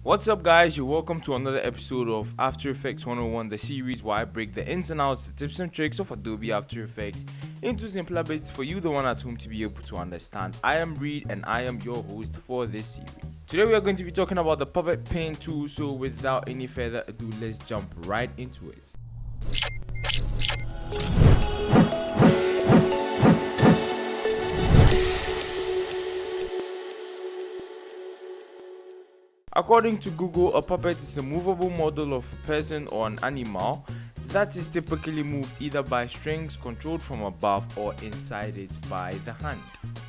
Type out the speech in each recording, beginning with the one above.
What's up, guys? You're welcome to another episode of After Effects 101, the series where I break the ins and outs, the tips and tricks of Adobe After Effects into simpler bits for you, the one at home, to be able to understand. I am Reed and I am your host for this series. Today, we are going to be talking about the Puppet Pen tool, so without any further ado, let's jump right into it. According to Google, a puppet is a movable model of a person or an animal that is typically moved either by strings controlled from above or inside it by the hand.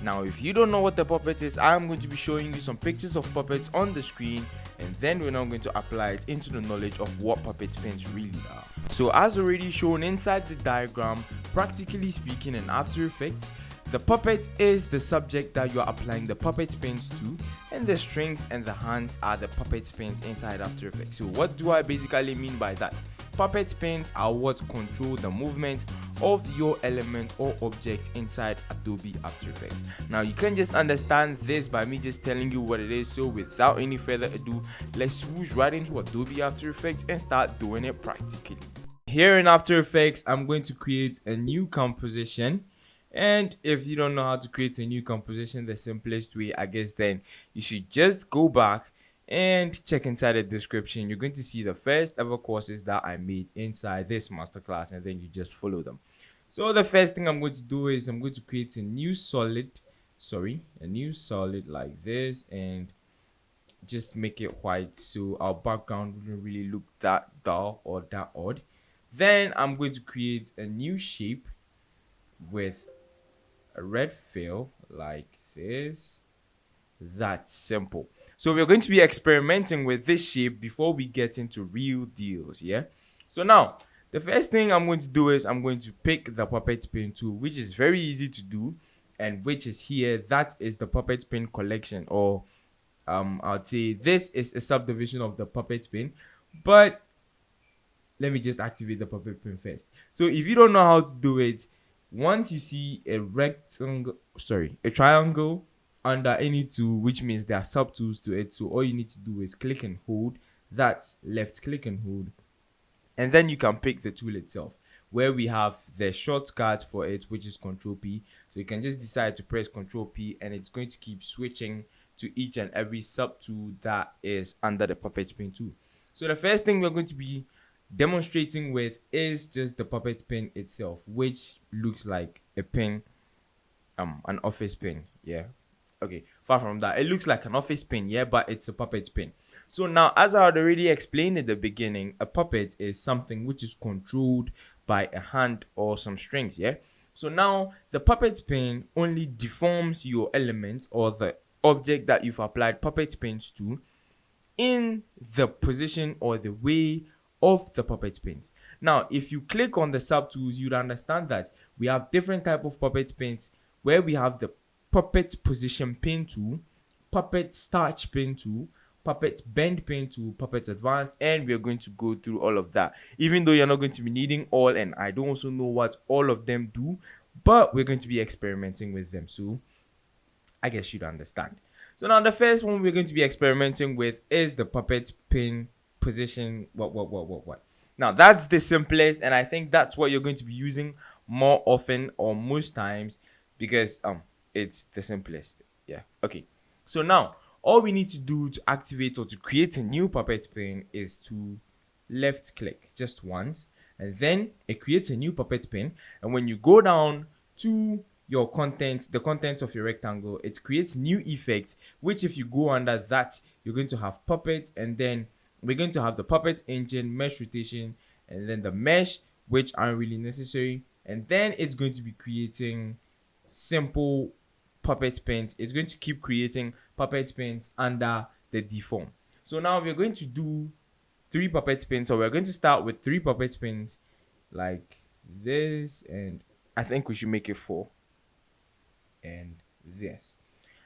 Now, if you don't know what the puppet is, I'm going to be showing you some pictures of puppets on the screen, and then we're now going to apply it into the knowledge of what puppet pens really are. So as already shown inside the diagram, practically speaking in After Effects, the puppet is the subject that you are applying the puppet pens to, and the strings and the hands are the puppet pens inside After Effects. So what do I basically mean by that? Puppet pens are what control the movement of your element or object inside Adobe After Effects. Now, you can just understand this by me just telling you what it is. So without any further ado, let's swoosh right into Adobe After Effects and start doing it practically. Here in After Effects, I'm going to create a new composition. And if you don't know how to create a new composition the simplest way, I guess then you should just go back and check inside the description. You're going to see the first ever courses that I made inside this masterclass, and then you just follow them. So the first thing I'm going to do is I'm going to create a new solid like this, and just make it white so our background wouldn't really look that dull or that odd. Then I'm going to create a new shape with a red fill like this. That's simple. So we're going to be experimenting with this shape before we get into real deals. So now the first thing I'm going to do is I'm going to pick the puppet pen tool, which is very easy to do, and which is here. That is the puppet pen collection, or I'd say this is a subdivision of the puppet pen. But let me just activate the puppet pen first. So if you don't know how to do it, once you see a triangle under any tool, which means there are sub tools to it, so all you need to do is click and hold. That's left click and hold, and then you can pick the tool itself, where we have the shortcut for it, which is Control P. So you can just decide to press Control P, and it's going to keep switching to each and every sub tool that is under the puppet pen tool. So the first thing we're going to be demonstrating with is just the puppet pen itself, which looks like a pen, an office pen. Okay, far from that, it looks like an office pen, but it's a puppet pen. So now, as I had already explained in the beginning, a puppet is something which is controlled by a hand or some strings. So now the puppet pen only deforms your element or the object that you've applied puppet pens to in the position or the way of the puppet pens. Now, if you click on the sub tools, you'd understand that we have different type of puppet pens, where we have the puppet position pen tool, puppet starch pen tool, puppet bend pen tool, puppet advanced, and we're going to go through all of that, even though you're not going to be needing all, and I don't also know what all of them do, but we're going to be experimenting with them, so I guess you'd understand. So now the first one we're going to be experimenting with is the puppet pen position what. Now that's the simplest, and I think that's what you're going to be using more often or most times, because it's the simplest. Okay, so now all we need to do to activate or to create a new puppet pen is to left click just once, and then it creates a new puppet pen. And when you go down to your contents, the contents of your rectangle, it creates new effects, which if you go under that, you're going to have puppet, and then we're going to have the puppet engine, mesh rotation, and then the mesh, which aren't really necessary. And then it's going to be creating simple puppet pens. It's going to keep creating puppet pens under the deform. So now we're going to do 3 puppet pens. So we're going to start with 3 puppet pens like this, and I think we should make it 4 and this.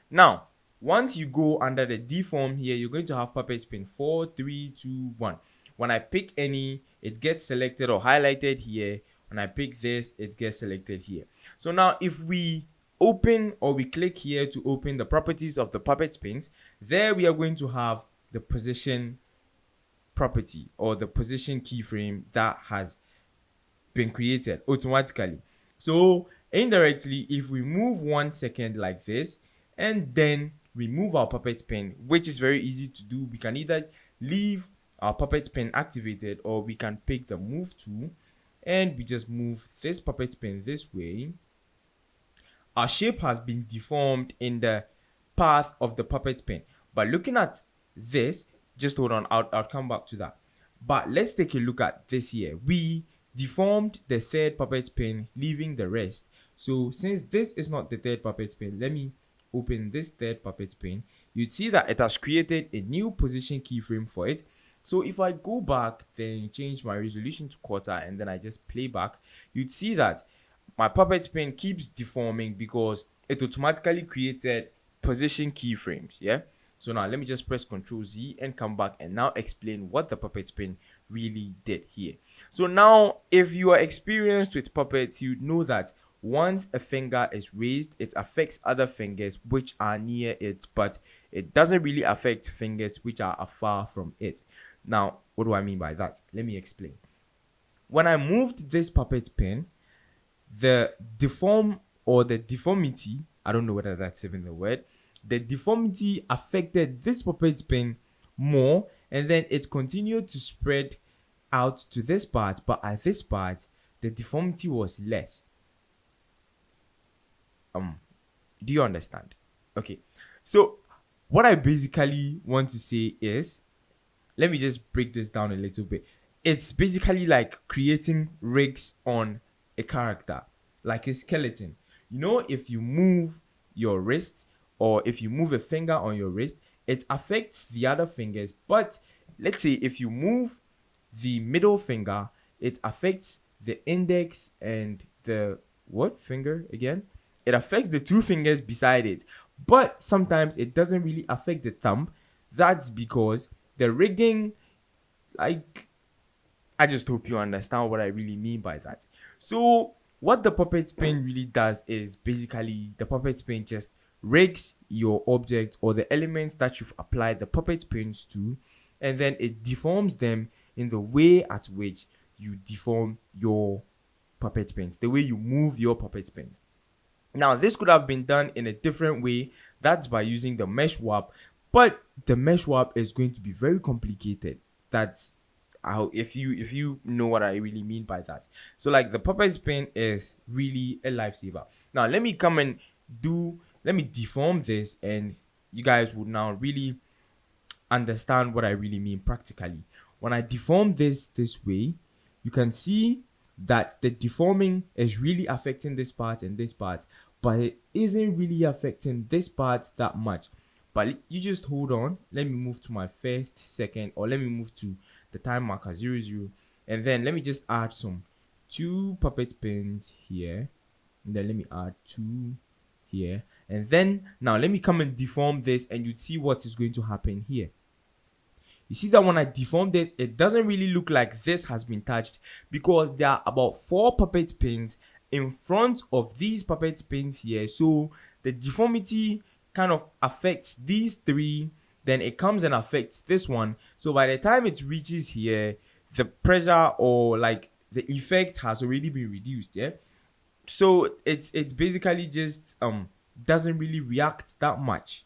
Now, once you go under the deform here, you're going to have puppet pen 4, 3, 2, 1. When I pick any, it gets selected or highlighted here. When I pick this, it gets selected here. So now if we open, or we click here to open the properties of the puppet pens, there we are going to have the position property or the position keyframe that has been created automatically. So indirectly, if we move 1 second like this and then we move our puppet pin, which is very easy to do, we can either leave our puppet pin activated or we can pick the move tool and we just move this puppet pin this way. Our shape has been deformed in the path of the puppet pin. But looking at this, just hold on, I'll come back to that. But let's take a look at this here. We deformed the third puppet pin, leaving the rest. So since this is not the third puppet pin, let me open this third puppet pin. You'd see that it has created a new position keyframe for it. So if I go back, then change my resolution to quarter, and then I just play back, you'd see that my puppet pin keeps deforming because it automatically created position keyframes. Yeah. So now let me just press Ctrl Z and come back and now explain what the puppet pin really did here. So now if you are experienced with puppets, you know that once a finger is raised, it affects other fingers which are near it, but it doesn't really affect fingers which are afar from it. Now, what do I mean by that? Let me explain. When I moved this puppet pin, the deform or the deformity, I don't know whether that's even the word, the deformity affected this puppet pin more, and then it continued to spread out to this part, but at this part the deformity was less. Do you understand? Okay, so what I basically want to say is, let me just break this down a little bit. It's basically like creating rigs on a character, like a skeleton. You know, if you move your wrist or if you move a finger on your wrist, it affects the other fingers. But let's say if you move the middle finger, it affects the index and the what finger again? It affects the two fingers beside it. But sometimes it doesn't really affect the thumb. That's because the rigging, like, I just hope you understand what I really mean by that. So what the puppet pin really does is basically the puppet pin just rigs your object or the elements that you've applied the puppet pins to, and then it deforms them in the way at which you deform your puppet pins, the way you move your puppet pins. Now, this could have been done in a different way. That's by using the mesh warp, but the mesh warp is going to be very complicated. That's how, if you know what I really mean by that. So like the puppet spin is really a lifesaver. Now let me deform this, and you guys would now really understand what I really mean practically. When I deform this way, you can see that the deforming is really affecting this part and this part, but it isn't really affecting this part that much. But you just hold on. Let me move to my first second, or let me move to the time marker 00, and then let me just add some two puppet pins here, and then let me add two here, and then now let me come and deform this, and you'd see what is going to happen here. You see that when I deform this, it doesn't really look like this has been touched because there are about 4 puppet pins in front of these puppet pins here. So the deformity kind of affects these 3, then it comes and affects this one. So by the time it reaches here, the pressure or like the effect has already been reduced. Yeah. So it's basically just doesn't really react that much.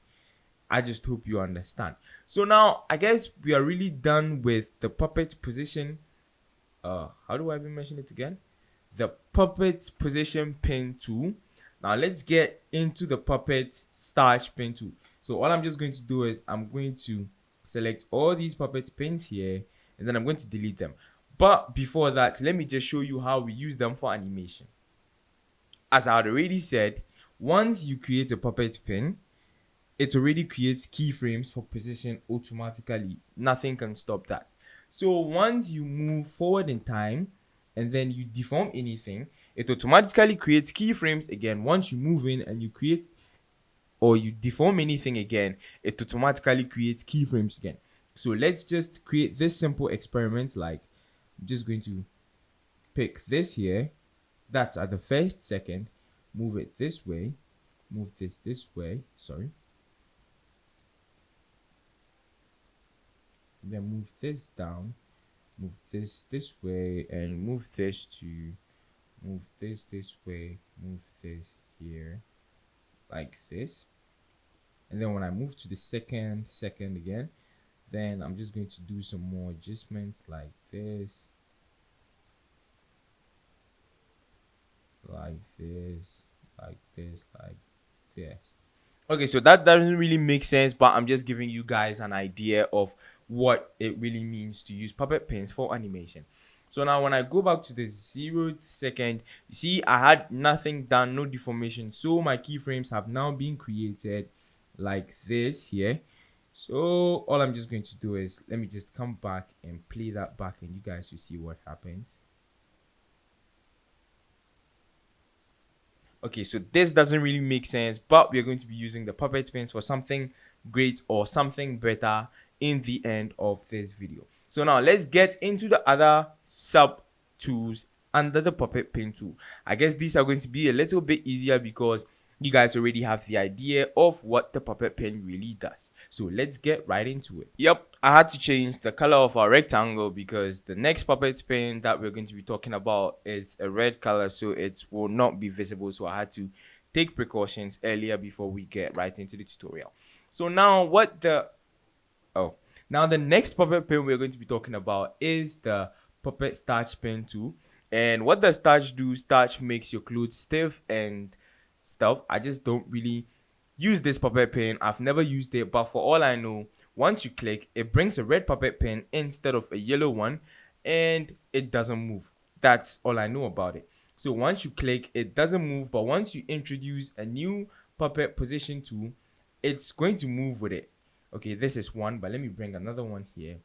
I just hope you understand. So now I guess we are really done with the puppet position. How do I even mention it again? The puppet position pin tool. Now let's get into the puppet starch pin tool. So all I'm just going to do is I'm going to select all these puppet pins here, and then I'm going to delete them. But before that, let me just show you how we use them for animation. As I had already said, once you create a puppet pin, it already creates keyframes for position automatically. Nothing can stop that. So once you move forward in time and then you deform anything, it automatically creates keyframes again. Once you move in and you create or you deform anything again, it automatically creates keyframes again. So let's just create this simple experiment. Like, I'm just going to pick this here. That's at the first second. Move it this way. Move this way. Sorry. then move this down, move this way, and move this to move this way, move this here like this. And then when I move to the second again, then I'm just going to do some more adjustments like this, like this, like this, like this. Okay, so that doesn't really make sense, but I'm just giving you guys an idea of what it really means to use puppet pins for animation. So now when I go back to the 0th second, you see I had nothing done, no deformation. So my keyframes have now been created like this here. So all I'm just going to do is let me just come back and play that back and you guys will see what happens. Okay, so this doesn't really make sense, but we're going to be using the puppet pins for something great or something better in the end of this video. So now let's get into the other sub tools under the puppet pin tool. I guess these are going to be a little bit easier because you guys already have the idea of what the puppet pin really does. So let's get right into it. Yep, I had to change the color of our rectangle because the next puppet pin that we're going to be talking about is a red color, so it will not be visible. So I had to take precautions earlier before we get right into the tutorial. So now Oh, now the next puppet pin we're going to be talking about is the puppet starch pin tool. And what does starch do? Starch makes your clothes stiff and stuff. I just don't really use this puppet pin. I've never used it, but for all I know, once you click, it brings a red puppet pin instead of a yellow one, and it doesn't move. That's all I know about it. So once you click, it doesn't move, but once you introduce a new puppet position tool, it's going to move with it. Okay, this is one, but let me bring another one here.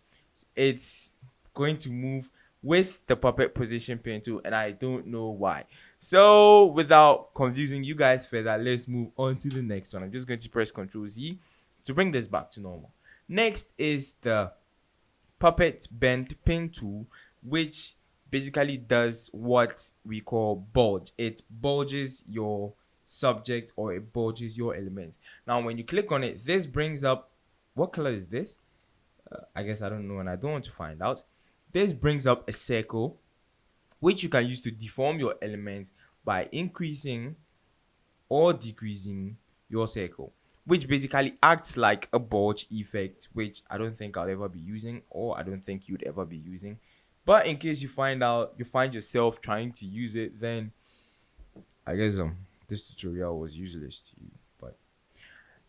It's going to move with the puppet position pin tool, and I don't know why. So without confusing you guys further, let's move on to the next one. I'm just going to press Ctrl Z to bring this back to normal. Next is the puppet bend pin tool, which basically does what we call bulge. It bulges your subject or it bulges your element. Now when you click on it, this brings up, what color is this? I guess I don't know and I don't want to find out. This brings up a circle which you can use to deform your element by increasing or decreasing your circle, which basically acts like a bulge effect, which I don't think I'll ever be using, or I don't think you'd ever be using. But in case you find yourself trying to use it, then I guess this tutorial was useless to you. But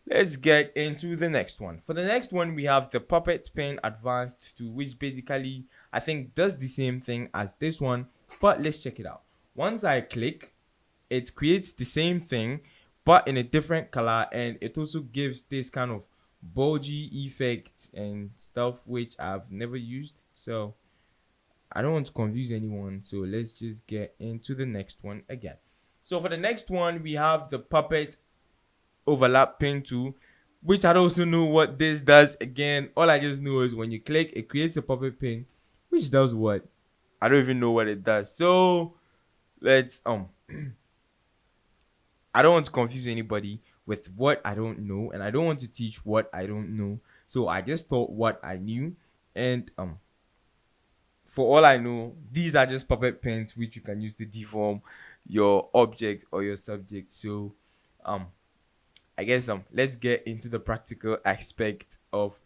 let's get into the next one. For the next one, we have the puppet pin advanced tool, which basically I think does the same thing as this one, but let's check it out. Once I click, it creates the same thing but in a different color, and it also gives this kind of bulgy effect and stuff which I've never used, so I don't want to confuse anyone. So let's just get into the next one again. So for the next one, we have the puppet overlap pin tool, which I don't also know what this does. Again, all I just know is when you click, it creates a puppet pin which does what? I don't even know what it does. So let's I don't want to confuse anybody with what I don't know, and I don't want to teach what I don't know. So I just taught what I knew, and for all I know, these are just puppet pins which you can use to deform your object or your subject. So I guess let's get into the practical aspect of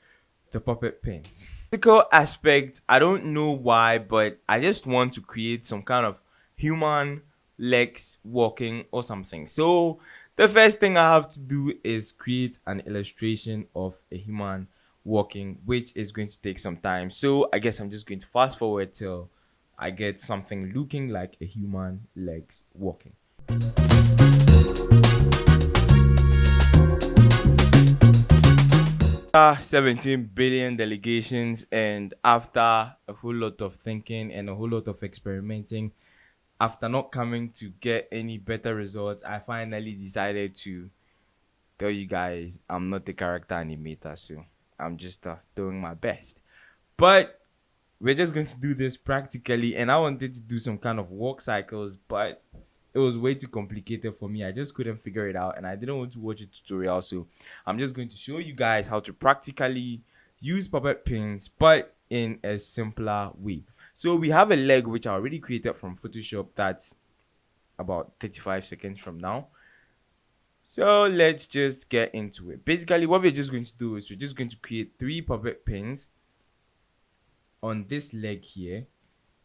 the puppet pins. Practical aspect, I don't know why, but I just want to create some kind of human legs walking or something. So the first thing I have to do is create an illustration of a human walking, which is going to take some time. So I guess I'm just going to fast forward till I get something looking like a human legs walking. 17 billion delegations, and after a whole lot of thinking and a whole lot of experimenting, after not coming to get any better results, I finally decided to tell you guys I'm not the character animator, so I'm just doing my best. But we're just going to do this practically, and I wanted to do some kind of walk cycles, but it was way too complicated for me. I just couldn't figure it out, and I didn't want to watch a tutorial, so I'm just going to show you guys how to practically use puppet pins, but in a simpler way. So we have a leg which I already created from Photoshop that's about 35 seconds from now. So let's just get into it. Basically, what we're just going to do is we're just going to create three puppet pins on this leg here.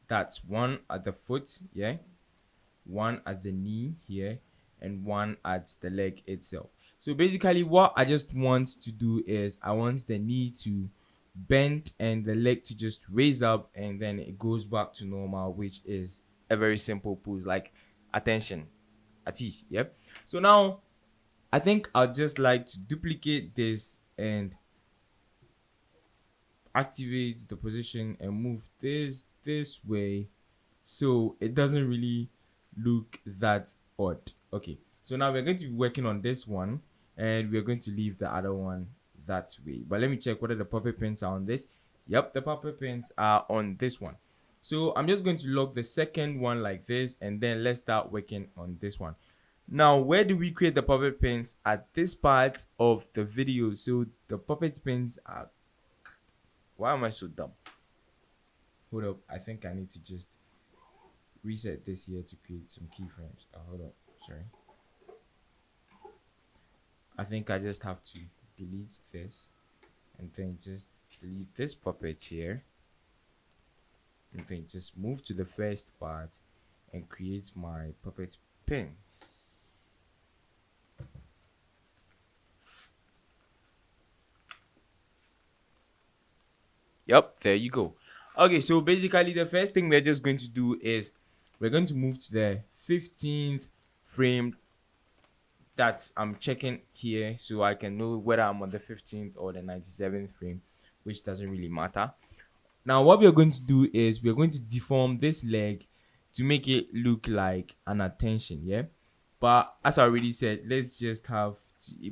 That's one at the foot, yeah, one at the knee here, and one at the leg itself. So basically, what I just want to do is I want the knee to bend and the leg to just raise up, and then it goes back to normal, which is a very simple pose, like attention, at ease. Yep. So now I think I'd just like to duplicate this and activate the position and move this way so it doesn't really look that odd. Okay, so now we're going to be working on this one and we're going to leave the other one that way. But let me check whether the puppet pins are on this. Yep, the puppet pins are on this one. So I'm just going to lock the second one like this, and then let's start working on this one. Now, where do we create the puppet pins? At this part of the video. So the puppet pins are, why am I so dumb? Hold up, I think I need to just reset this here to create some keyframes. Hold up, sorry. I think I just have to delete this and then just delete this puppet here, and then just move to the first part and create my puppet pins. Yep, there you go. Okay, so basically the first thing we're just going to do is we're going to move to the 15th frame that I'm checking here, so I can know whether I'm on the 15th or the 97th frame, which doesn't really matter. Now what we're going to do is we're going to deform this leg to make it look like an attention, yeah. But as I already said, let's just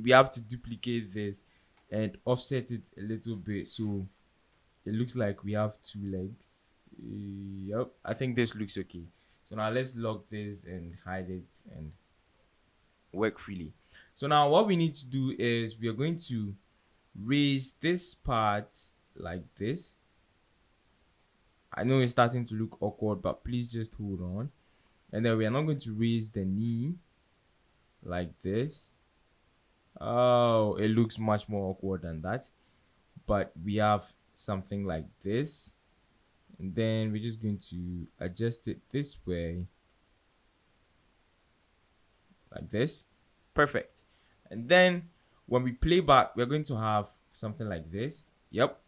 we have to duplicate this and offset it a little bit so it looks like we have two legs. Yep, I think this looks okay. So now let's lock this and hide it and work freely. So now what we need to do is we are going to raise this part like this. I know it's starting to look awkward, but please just hold on. And then we are not going to raise the knee like this. Oh, it looks much more awkward than that. But we have something like this. And then we're just going to adjust it this way. Like this. Perfect. And then when we play back, we're going to have something like this. Yep.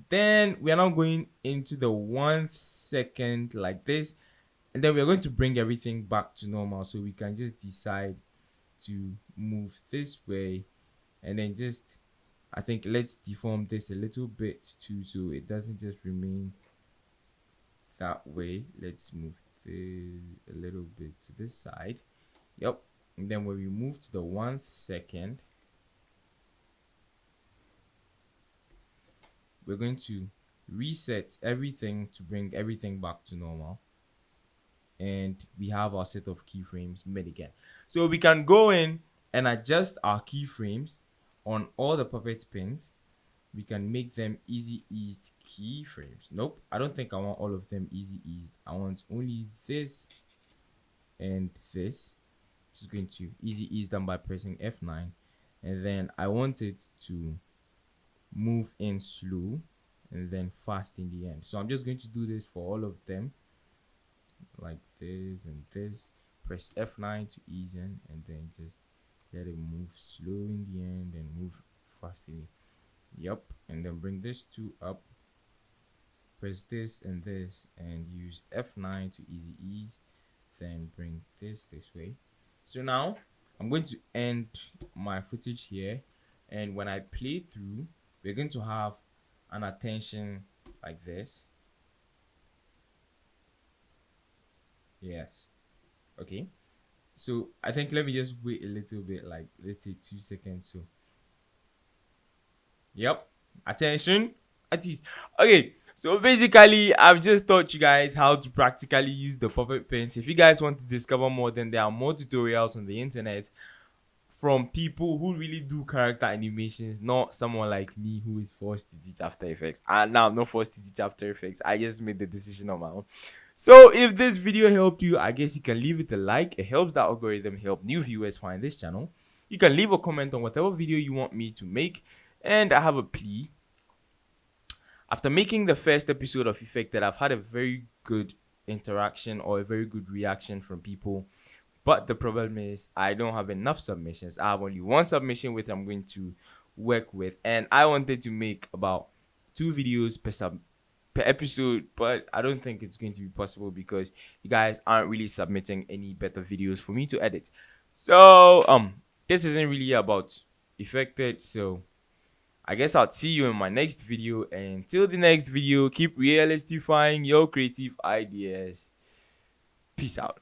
Then we are now going into the 1 second like this, and then we're going to bring everything back to normal, so we can just decide to move this way, and then just, I think, let's deform this a little bit too so it doesn't just remain that way. Let's move this a little bit to this side. Yep. And then when we move to the 1 second, we're going to reset everything to bring everything back to normal, and we have our set of keyframes made again. So we can go in and adjust our keyframes on all the puppet pins. We can make them easy eased keyframes. Nope, I don't think I want all of them easy eased. I want only this and this. Just going to easy ease them by pressing F9, and then I want it to move in slow and then fast in the end. So I'm just going to do this for all of them, like this and this. Press F9 to ease in, and then just let it move slow in the end and move fast in. Yep. And then bring this two up, press this and this, and use F9 to easy ease, then bring this way. So now I'm going to end my footage here, and when I play through, we're going to have an attention like this. Yes. Okay. So I think let me just wait a little bit, like let's say 2 seconds. So yep, attention at ease. Okay, so basically I've just taught you guys how to practically use the puppet pins. If you guys want to discover more, then there are more tutorials on the internet from people who really do character animations, not someone like me who is forced to teach After Effects. And now I'm not forced to teach After Effects. I just made the decision on my own. So if this video helped you, I guess you can leave it a like. It helps the algorithm help new viewers find this channel. You can leave a comment on whatever video you want me to make. And I have a plea. After making the first episode of Effected, I've had a very good interaction or a very good reaction from people. But the problem is I don't have enough submissions. I have only one submission which I'm going to work with. And I wanted to make about 2 videos per episode, but I don't think it's going to be possible because you guys aren't really submitting any better videos for me to edit. So this isn't really about Effected, so I guess I'll see you in my next video. And until the next video, keep realistifying your creative ideas. Peace out.